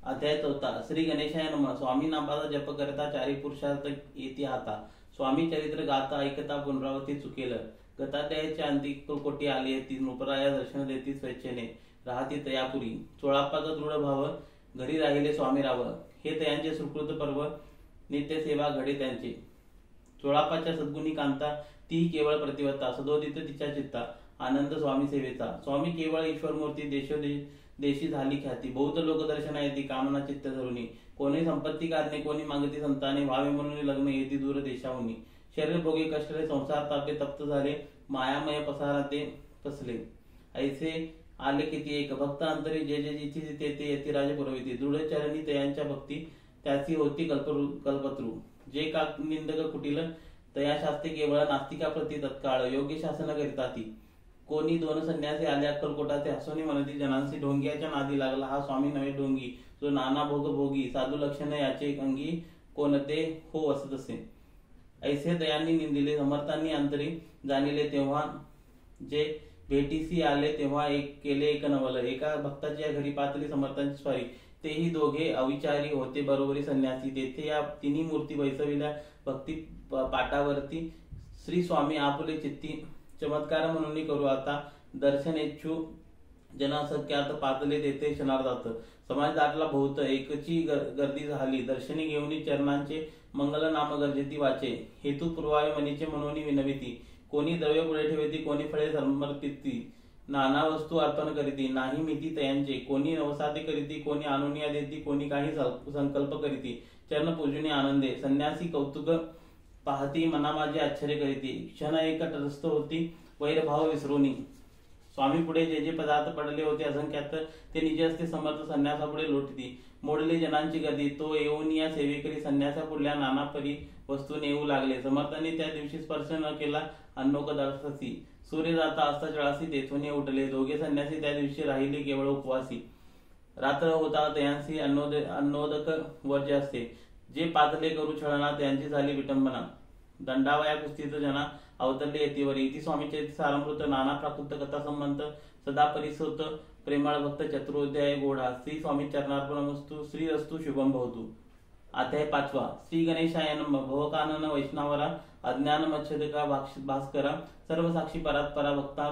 अध्याय 4 श्री गणेशाय नमः। स्वामी नामाचा जप करता चारी पुरुषार्थ येती हाता। स्वामी चरित्र गाता ऐकता पुनरावृत्ती चुकेल। गताध्यायाच्या अंती कोटी आली येती नृपराया दर्शन देती स्वेच्छेने राहती तयापुरी। चोळाप्पाचा दृढ भाव घरी राहिले स्वामी राव। हे तयांचे सुकृत पर्व नित्य सेवा घडे त्यांचे। चोळाप्पाच्या सद्गुणी कांता ती केवळ प्रतिवत्ता सदोदित तिच्या चित्ता आनंद स्वामी सेवेचा। स्वामी केवळ ईश्वरमूर्ती देशी झाली ख्याती। बौद्ध लोकदर्शन येती कामना चित्त धरुणी। कोणी संपत्ती कारणे कोणी मागती संताने व्हावे म्हणून लग्न येती दूर देशाहुनी। शरीर भोगे कष्टले संसार तापे तप्त झाले मायामय पसारा ते पसले। ऐसे आले किती एक भक्त अंतरी जे जे जिथे ते येती राजे पुरविती। दृढ चरणी तयांच्या भक्ती त्याची होती कल्पतरू। जे का निंदक कुटील तया शास्ते केवळ नास्तिका प्रती तत्काळ योग्य शासन करिता ती। कोणी दोन संन्यासी आले अक्कलकोटाचे हसोनी म्हणती जनांसी। ढोंग्याच्या नादी लागला हा स्वामी नवे ढोंगी जो नाना भोग भोगी। साधू लक्षण याचे अंगी कोणते हो असत असे। ऐसे दयांनी निंदिले समर्थांनी अंतरी जाणिले तेव्हा जे भेटीसी आले तेव्हा केले एक नवल। एका भक्ताच्या घरी पातळी समर्थांची स्वारी। तेही दोघे अविचारी होते बरोबरी संन्यासी। तेथे या तिन्ही मूर्ती बैसविल्या भक्ती पाटावरती। श्री स्वामी आपुले चित्ती चमत्कार म्हणून करू आता दर्शनेच्छू जनसंख्यात पातले तेथे क्षणार्धात। समाज दाटला बहुत एकची गर्दी झाली दर्शनी घेऊन चरणांचे मंगल नाम गरजेती वाचे। हेतू पुरवावे मनीचे म्हणून विनविती। कोणी द्रव्य पुढे ठेवती कोणी फळे समर्पिती। नाना वस्तू अर्पण करीती नाही मिती तयांचे। कोणी नवसाते करीती कोणी अनुनिया देती कोणी काही संकल्प करीती। चरण पूजने आनंदे संन्यासी कौतुक पाहती मना माझे आश्चर्य करीती। क्षण एक तटस्थ होती वैरभाव विसरुनी। स्वामी पुढे जे जे पदार्थ पडले होते असंख्यात ते निज हस्ते समर्थ संन्यासापुढे लोटती। मोडले जनांची गर्दी तो येऊन या सेवेकरी संन्यासा पुढल्या नाना परी वस्तू नेऊ लागले। समर्थांनी त्या दिवशी स्पर्श न केला अन्नोकदासी। सूर्य जाता असता चळासी तेथून उठले दोघे संन्यासी त्या दिवशी राहिले केवळ उपवासी। रात्र होता तयांसी अन्नोदक वर्ज्य असते। जे पातले करू छळना त्यांची झाली विटंबना। दंडावया कुस्तीत जना अवतरले येतीवरी। इति स्वामीचे सारामृत नाना प्राकृत कथा संबंध सदा परिसुत प्रेमळ भक्त चतुरोध्याय गोढा। श्री स्वामी चरणार्पणमस्तु। श्री रस्तु शुभम भवतु। अध्याय 5 श्री गणेशाय नमः। भवकानन वैष्णवरा अज्ञान मच्छेदका भास्करा सर्व साक्षी परात्परा भक्ता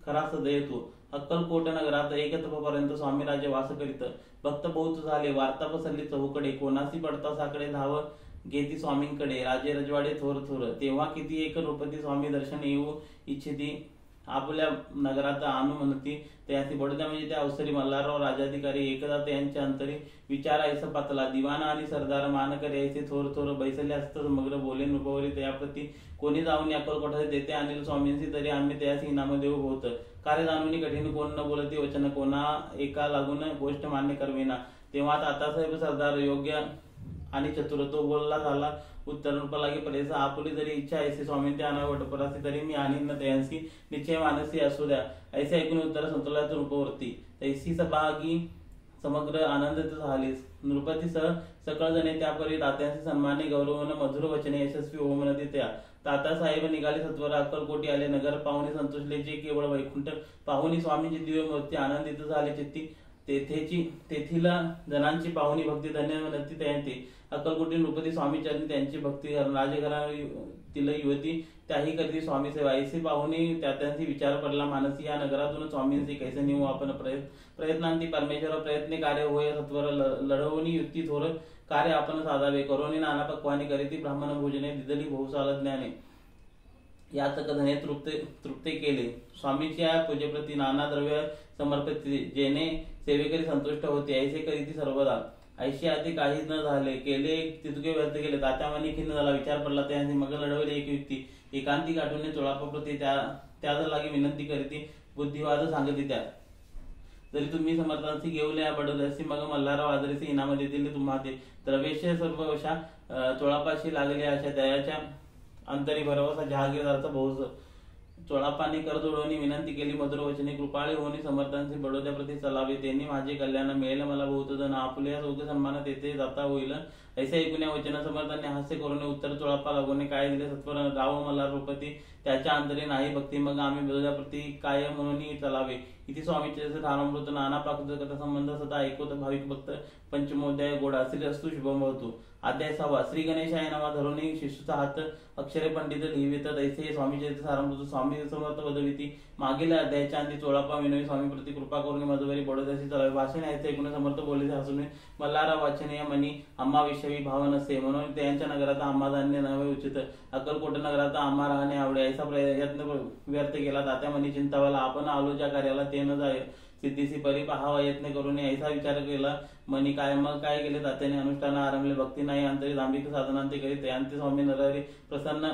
खरा सदयतु। अक्कलकोट नगरात एक तपपर्यंत स्वामी राजे वास करीत। भक्त बहुत झाले वार्ता पसरली चहूकडे। कोणासी पडता साकडे धाव घेती स्वामींकडे। राजे रजवाडे थोर थोर तेव्हा किती एक नृपती स्वामी दर्शन येऊ इच्छिती। आपल्या नगरात आणू म्हणती त्याची बडोद्या म्हणजे त्या अवसरी मल्हारराव राजाधिकारी एकदा त्यांच्या अंतरी विचार ऐसा पातला। दिवाना आणि सरदार मानकरी ऐसे थोर थोर बैसले असत समग्र बोले नृपवरी त्याप्रती। कोणी जाऊन अक्कलकोटात देते आणील स्वामींशी तरी आम्ही त्यास इनाम देऊ होत। कार्य जाणून कठीण कोण न बोलती वचन कोणा एका लागून गोष्ट मान्य करविना। तेव्हा तातासाहेब सरदार योग्य आणि चतुर तो बोलला झाला उत्तर नृपलागी परेसा। आपुली जरी इच्छा ऐसे स्वामी त्या वटपरासी तरी मी आणीन न तयांसी निश्चय मानसी असू द्या। ऐसे ऐकून उत्तर संतोलाच्या नृपवरती तैसी सभागी समग्र आनंदित झाले। नृपती सकळ जणे त्यापरी तात्यांचे सन्माने गौरवून मधुर वचने यशस्वी हो म्हणते त्या। तातासाहेब निघाले सत्वर अक्कलकोटी आले। नगर पाहुणे संतोषले जे केवळ वैकुंठ पाहुणी स्वामींची दिव्य मूर्ती आनंदित झाले चित्ती। तेथील जनांची पाहुणी भक्ती धन्य म्हणती तयांते। अक्कलकोटी नृपती स्वामी चरणी त्यांची भक्ती राजघरातील युवती त्याही करती स्वामी सेवा। ऐसे पाहुणी त्यांची विचार पडला मानसी या नगरातून स्वामींचे कैसे नेऊ आपण प्रयत्नांती परमेश्वर प्रयत्ने कार्य होय सत्वर। लढवणी युक्ती थोर कार्य आपण साधावे। करोनी नाना पक्वानी करीती ब्राह्मण भोजने दिदली बहुसाल ज्ञाने। याचक धने तृप्ते केले स्वामीच्या पूजेप्रती नाना द्रव्य समर्पित जेणे सेवेकरी संतुष्ट होते। ऐसे करीती सर्वदा ऐशी आधी काही न झाले केले तितके व्यर्थ केले। तात्यामानी खिन्न झाला विचार पडला त्यांनी मग लढवले एक युक्ती। एकांती गाठून चोळाप्रती त्या लागी विनंती करीती बुद्धिवाद सांगती त्या। जरी तुम्ही समर्थांशी घेऊल्या बडोद्यासी मग मल्हारराव आदरीचे इनाम देतील तुम्हा ते। द्रवेश सर्व वशा चोळापाशी लागले अशा दयाच्या अंतरी भरवसा जहागीरदारचा बहुस। चोळापाने कर जोडवणी विनंती केली मधुर वचने कृपाळी होणी समर्थांची बडोद्याप्रती चलावे। त्यांनी माझे कल्याण मिळेल मला बहुत जण आपुल्या सोग सन्मान तेथे जाता होईल ऐसे ऐकून या वचन समर्थांनी हास्य करून उत्तर चोळाप्पा लागून काय दिले सत्वर राव मल्हार रूपती त्याच्या अंतरी नाही भक्ती मग आम्ही विरोधाप्रती काय म्हणून चलावे इथे स्वामीचे धारामृत नाना प्राकृत कथा संबंध सदा ऐकवत भाविक भक्त पंचमोध्याय गोडा श्री अस्तु शुभम होतो अध्याय 6 श्री गणेशाय नामा धरुणी शिष्यचा हात अक्षरे पंडित लिहिवित दैसे स्वामीचे सारामृत स्वामी समर्थ वदविती मागील अध्यायाच्या अंती चोळाप्पा विनोई स्वामी प्रति कृपा करून मधुवरी बडोद्यासी चलावे भाषण यायचे ऐकून समर्थ बोलले हसून मल्हारा वाचनीय मनी आम्हा विषयी भाव नसे म्हणून त्यांच्या नगरात आम्हा धान्य नव्हे उचित अक्कलकोट नगरात आम्हा राहणे आवडे ऐसा प्रयत्न व्यर्थ केला तात्या मनी चिंतावाला आपण आलो ज्या कार्याला ते न जाय सिद्धीसी परी पाहावा यत्न करून ऐसा विचार केला मनी काय मग काय केले तात्याने अनुष्ठान आरंभले भक्ती नाही अंतरी दांभिक साधनांते करीत अंत्य स्वामी नरहरी प्रसन्न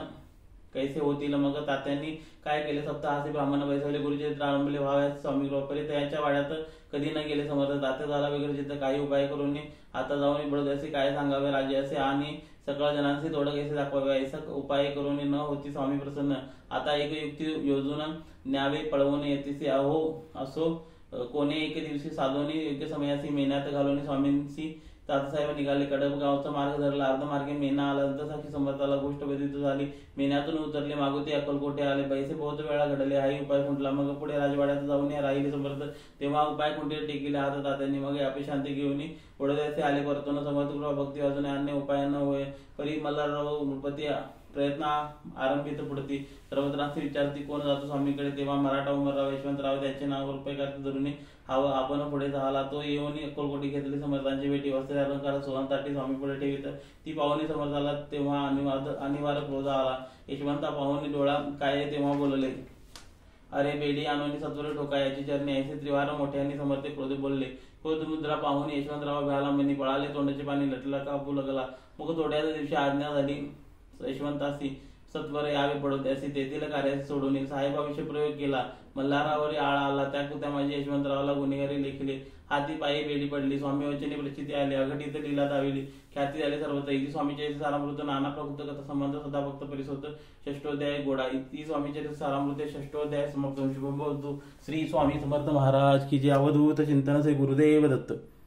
कैसे होतील मग तात्यांनी काय केले सप्ताहासी ब्राह्मण बैसवले गुरुचरित्र आरंभले व्हाव्यास स्वामी कृपेने त्यांच्या वाड्यात कधी न गेले समर्थ तात्या झाला वगैरे चित्त काही उपाय करून आता जाऊन बडोद्यासी काय सांगावे राजे असे आणि सकळ जनांशी तोड कैसे दाखवावे ऐसा उपाय करून न होती स्वामी प्रसन्न आता एक युक्ती योजून न्यावे पळवून येतेसी अहो असो कोणे एके दिवशी साधोनी योग्य समयासी मेन्यात घालून स्वामींशी तात्यासाहेब निघाले कडप गावचा मार्ग धरला अर्ध मार्गे मेना आला साक्षी समर्थाला गोष्ट व्यतीत झाली मेन्यातून उतरले मागोते अक्कलकोटे आले पैसे बहुत वेळा घडले हाही उपाय खुंटला मग पुढे राजवाड्यात जाऊन राहिले समर्थ तेव्हा उपाय खुंटीला टेकिले हात तात्यांनी मग आपली शांती घेऊन बडोद्याचे आले परतून समर्थ कृपा भक्ती वाजून अन्य उपाय न होय परी मल्हारराव नृपती प्रयत्न आरंभित पुढती सर्वत्रांशी विचारती कोण जातो स्वामीकडे तेव्हा मराठा उमरराव यशवंतराव त्याचे नाव रुपये करते धरून हवं आपण पुढे झाला तो येऊन अक्कलकोटी घेतली समर्थांची भेटी वस्त्रे अलंकार सोहंसाठी स्वामी पुढे ठेवित ती पाहुणी समर्थाला तेव्हा अनिवार्य क्रोध आला यशवंता पाहुणी डोळा काय तेव्हा बोलले अरे बेडी आणून सत्वर ठोका याची चरणी ऐसे त्रिवार मोठ्यांनी समर्थ क्रोध बोलले क्रोध मुद्रा पाहून यशवंतराव भ्याला मनी पळाले तोंडाचे पाणी लटला कापू लागला मग थोड्याच दिवशी आज्ञा झाली यशवंतासी सत्वर यावे बडोद्यासी तेथील कार्याचे सोडून साहेबाविषयी प्रयोग केला मल्हारावरी आळा आला त्या माझी यशवंतरावला गुन्हेगारी लेखिले हाती पायी बेडी पडली स्वामी वचने प्रचिती आली अघटित लीला दाविली ख्याती झाली सर्वत्र इथे स्वामीचे सारामृत नाना प्रकृत कथा संबंध सदा भक्त परिसोत षष्टोध्याय गोडा इथे स्वामीचे सारामृत षष्टोध्याय समाप्त शुभम श्री स्वामी समर्थ महाराज की जय अवधूत चिंतन से गुरुदेव दत्त।